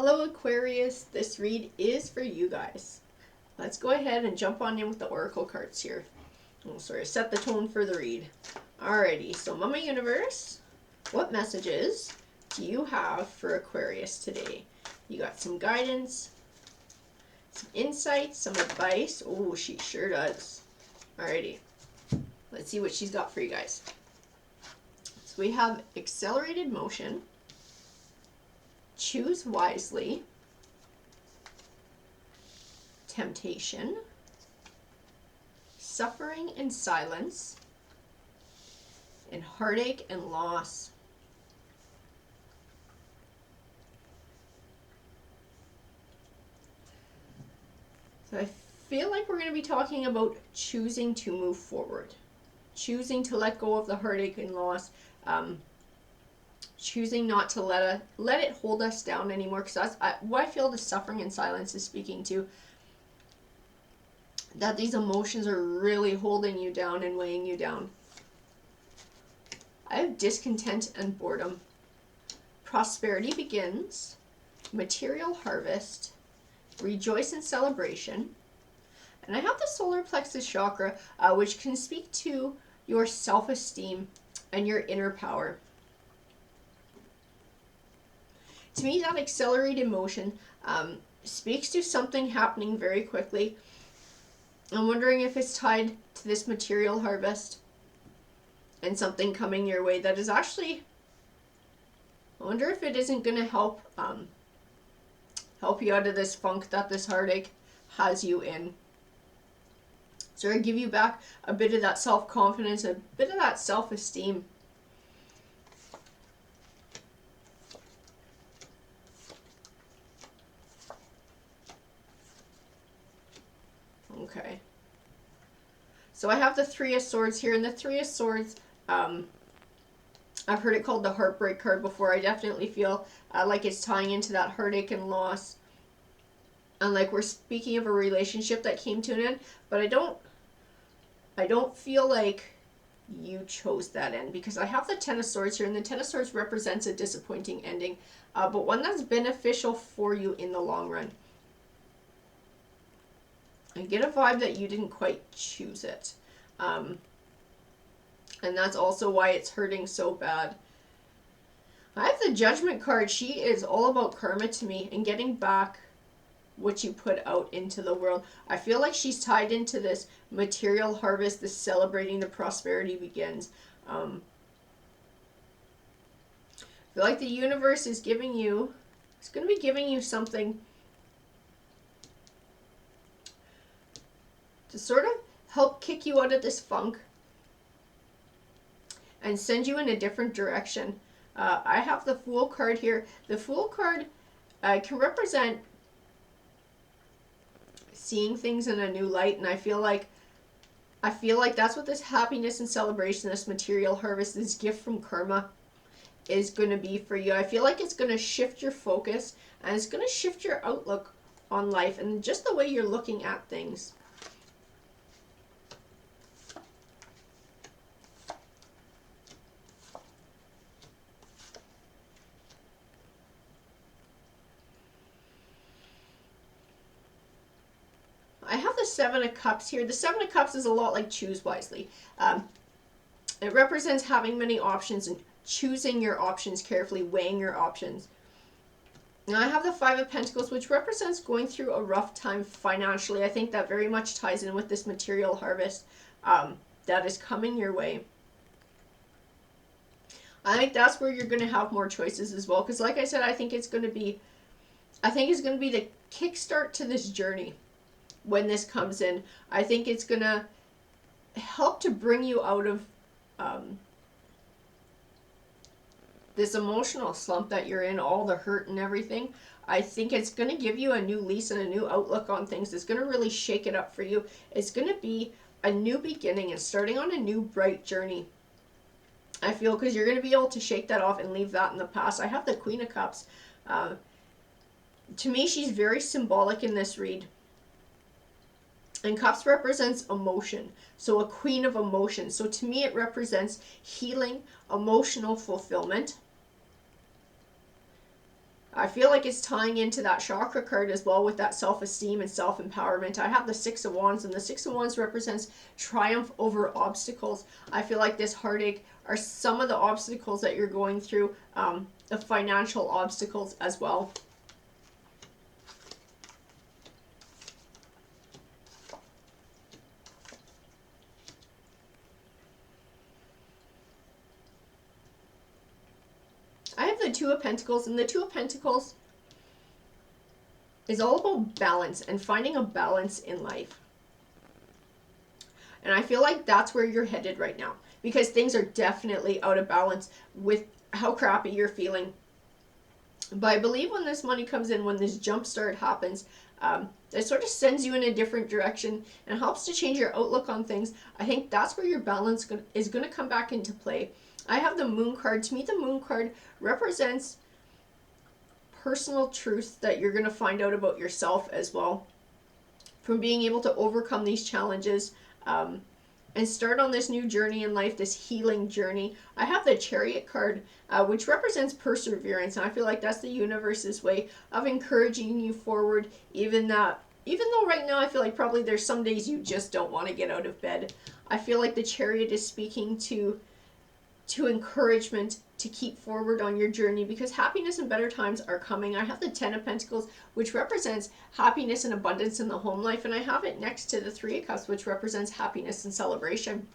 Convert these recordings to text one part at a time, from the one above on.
Hello Aquarius, this read is for you guys. Let's go ahead and jump on in with the oracle cards here. Oh, sorry, set the tone for the read. Alrighty, so Mama Universe, what messages do you have for Aquarius today? You got some guidance, some insights, some advice. Oh, she sure does. Alrighty, let's see what she's got for you guys. So we have accelerated motion, choose wisely, temptation, suffering and silence, and heartache and loss. So I feel like we're going to be talking about choosing to move forward, choosing to let go of the heartache and loss, choosing not to let it hold us down anymore, because that's what I feel the suffering and silence is speaking to, that these emotions are really holding you down and weighing you down. I have discontent and boredom. Prosperity begins, material harvest, rejoice in celebration, and I have the solar plexus chakra, which can speak to your self-esteem and your inner power. To me, that accelerated motion speaks to something happening very quickly. I'm wondering if it's tied to this material harvest and something coming your way that is actually, I wonder if it isn't going to help you out of this funk that this heartache has you in. So give you back a bit of that self-confidence, a bit of that self-esteem. Okay. So I have the Three of Swords here, and the Three of Swords, I've heard it called the heartbreak card before. I definitely feel like it's tying into that heartache and loss. And like we're speaking of a relationship that came to an end, but I don't feel like you chose that end, because I have the Ten of Swords here, and the Ten of Swords represents a disappointing ending, but one that's beneficial for you in the long run. I get a vibe that you didn't quite choose it. And that's also why it's hurting so bad. I have the Judgment card. She is all about karma to me and getting back what you put out into the world. I feel like she's tied into this material harvest, this celebrating the prosperity begins. I feel like the universe is giving you, it's going to be giving you something to sort of help kick you out of this funk and send you in a different direction. I have the Fool card here. The Fool card can represent seeing things in a new light, and I feel like that's what this happiness and celebration, this material harvest, this gift from karma is going to be for you. I feel like it's going to shift your focus, and it's going to shift your outlook on life and just the way you're looking at things. I have the Seven of Cups here. The Seven of Cups is a lot like choose wisely. It represents having many options and choosing your options carefully, weighing your options. Now I have the Five of Pentacles, which represents going through a rough time financially. I think that very much ties in with this material harvest that is coming your way. I think that's where you're going to have more choices as well, because like I said, I think it's going to be the kickstart to this journey. When this comes in, I think it's going to help to bring you out of this emotional slump that you're in, all the hurt and everything. I think it's going to give you a new lease and a new outlook on things. It's going to really shake it up for you. It's going to be a new beginning and starting on a new bright journey, I feel, because you're going to be able to shake that off and leave that in the past. I have the Queen of Cups. To me, she's very symbolic in this read. And Cups represents emotion. So a queen of emotion. So to me it represents healing, emotional fulfillment. I feel like it's tying into that chakra card as well with that self-esteem and self-empowerment. I have the Six of Wands, and the Six of Wands represents triumph over obstacles. I feel like this heartache are some of the obstacles that you're going through, the financial obstacles as well. I have the Two of Pentacles, and the Two of Pentacles is all about balance and finding a balance in life. And I feel like that's where you're headed right now, because things are definitely out of balance with how crappy you're feeling. But I believe when this money comes in, when this jump start happens, it sort of sends you in a different direction and helps to change your outlook on things. I think that's where your balance is going to come back into play. I have the Moon card. To me, the Moon card represents personal truths that you're going to find out about yourself as well, from being able to overcome these challenges and start on this new journey in life, this healing journey. I have the Chariot card, which represents perseverance, and I feel like that's the universe's way of encouraging you forward, even though right now I feel like probably there's some days you just don't want to get out of bed. I feel like the Chariot is speaking to encouragement to keep forward on your journey, because happiness and better times are coming. I have the Ten of Pentacles, which represents happiness and abundance in the home life, and I have it next to the Three of Cups, which represents happiness and celebration.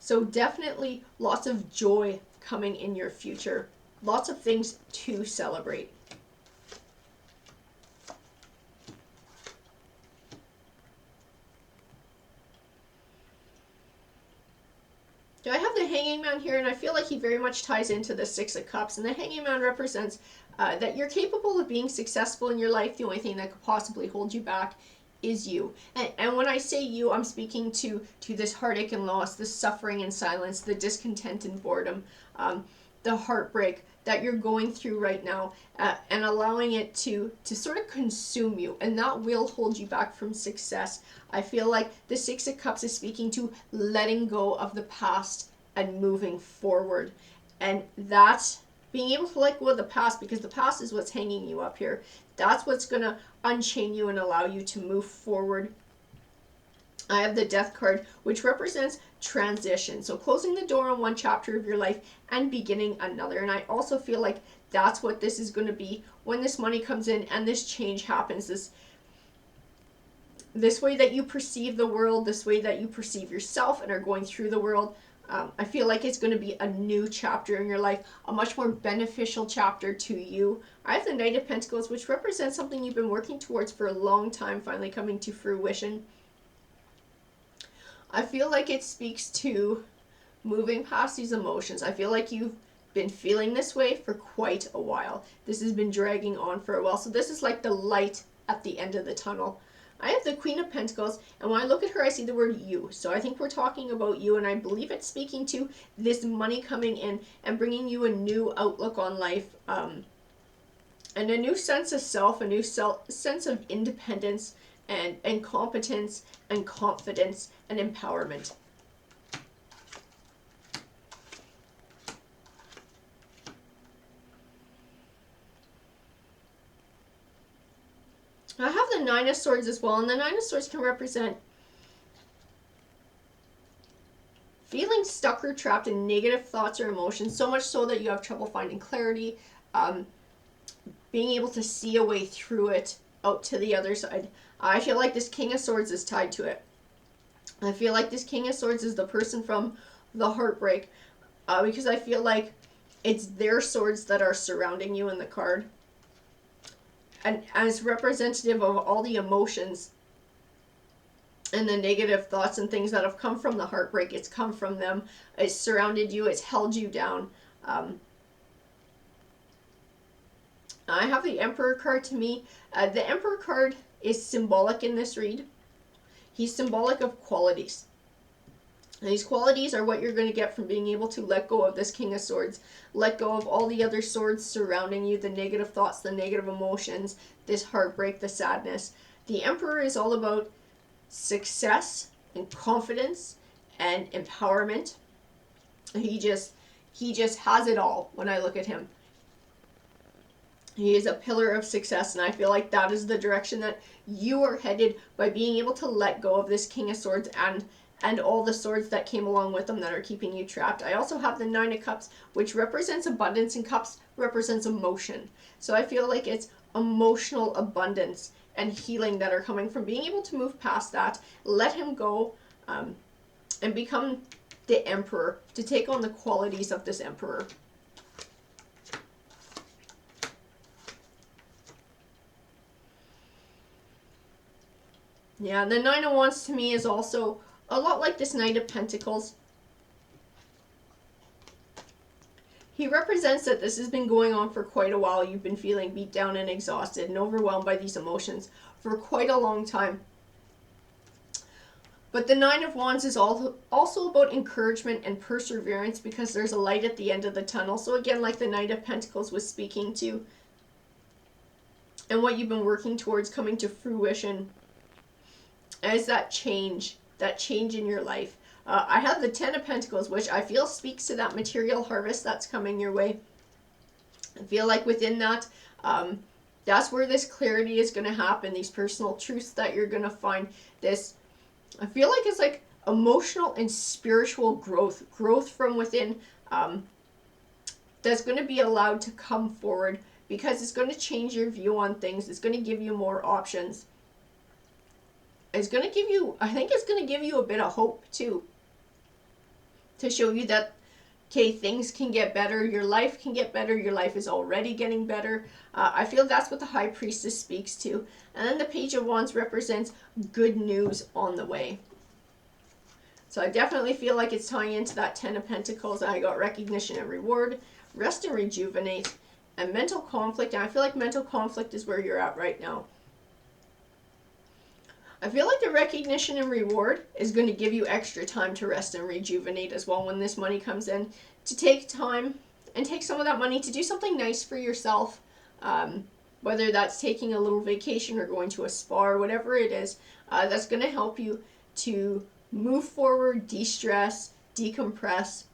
So definitely lots of joy coming in your future. Lots of things to celebrate. I have the Hanging Man here, and I feel like he very much ties into the Six of Cups. And the Hanging Man represents that you're capable of being successful in your life. The only thing that could possibly hold you back is you. And when I say you, I'm speaking to this heartache and loss, the suffering and silence, the discontent and boredom, the heartbreak that you're going through right now, and allowing it to sort of consume you, and that will hold you back from success. I feel like the Six of Cups is speaking to letting go of the past and moving forward, and that's being able to let go of the past, because the past is what's hanging you up here. That's what's going to unchain you and allow you to move forward. I have the Death card, which represents transition. So closing the door on one chapter of your life and beginning another. And I also feel like that's what this is going to be when this money comes in and this change happens. This way that you perceive the world, this way that you perceive yourself and are going through the world. I feel like it's going to be a new chapter in your life, a much more beneficial chapter to you. I have the Knight of Pentacles, which represents something you've been working towards for a long time, finally coming to fruition. I feel like it speaks to moving past these emotions. I feel like you've been feeling this way for quite a while. This has been dragging on for a while. So this is like the light at the end of the tunnel. I have the Queen of Pentacles, and when I look at her, I see the word you. So I think we're talking about you, and I believe it's speaking to this money coming in and bringing you a new outlook on life, and a new sense of self, a new sense of independence and competence and confidence and empowerment. I have the Nine of Swords as well, and the Nine of Swords can represent feeling stuck or trapped in negative thoughts or emotions, so much so that you have trouble finding clarity, being able to see a way through it out to the other side. I feel like this King of Swords is tied to it. I feel like this King of Swords is the person from the heartbreak, because I feel like it's their swords that are surrounding you in the card. And as representative of all the emotions and the negative thoughts and things that have come from the heartbreak, it's come from them. It's surrounded you. It's held you down. I have the Emperor card. To me, the Emperor card is symbolic in this read. He's symbolic of qualities. And these qualities are what you're going to get from being able to let go of this King of Swords. Let go of all the other swords surrounding you, the negative thoughts, the negative emotions, this heartbreak, the sadness. The Emperor is all about success and confidence and empowerment. He just has it all when I look at him. He is a pillar of success, and I feel like that is the direction that you are headed by being able to let go of this King of Swords and all the swords that came along with them that are keeping you trapped. I also have the Nine of Cups, which represents abundance, and Cups represents emotion. So I feel like it's emotional abundance and healing that are coming from being able to move past that, let him go, and become the Emperor, to take on the qualities of this Emperor. Yeah, the Nine of Wands to me is also a lot like this Knight of Pentacles. He represents that this has been going on for quite a while. You've been feeling beat down and exhausted and overwhelmed by these emotions for quite a long time. But the Nine of Wands is also about encouragement and perseverance, because there's a light at the end of the tunnel. So again, like the Knight of Pentacles was speaking to, and what you've been working towards coming to fruition as that change in your life. I have the Ten of Pentacles, which I feel speaks to that material harvest that's coming your way. I feel like within that, that's where this clarity is going to happen, these personal truths that you're going to find. This, I feel like it's like emotional and spiritual growth from within, that's going to be allowed to come forward, because it's going to change your view on things. It's going to give you more options. It's going to give you, I think it's going to give you a bit of hope too, to show you that, okay, things can get better, your life can get better, your life is already getting better. I feel that's what the High Priestess speaks to. And then the Page of Wands represents good news on the way. So I definitely feel like it's tying into that Ten of Pentacles. I got recognition and reward, rest and rejuvenate, and mental conflict. And I feel like mental conflict is where you're at right now. I feel like the recognition and reward is going to give you extra time to rest and rejuvenate as well when this money comes in, to take time and take some of that money to do something nice for yourself, whether that's taking a little vacation or going to a spa or whatever it is, that's going to help you to move forward, de-stress, decompress,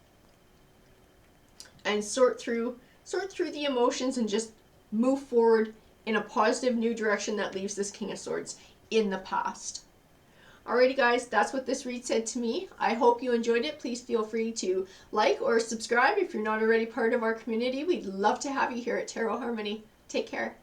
and sort through the emotions and just move forward in a positive new direction that leaves this King of Swords in the past. Alrighty guys, that's what this read said to me. I hope you enjoyed it. Please feel free to like or subscribe if you're not already part of our community. We'd love to have you here at Tarot Harmony. Take care.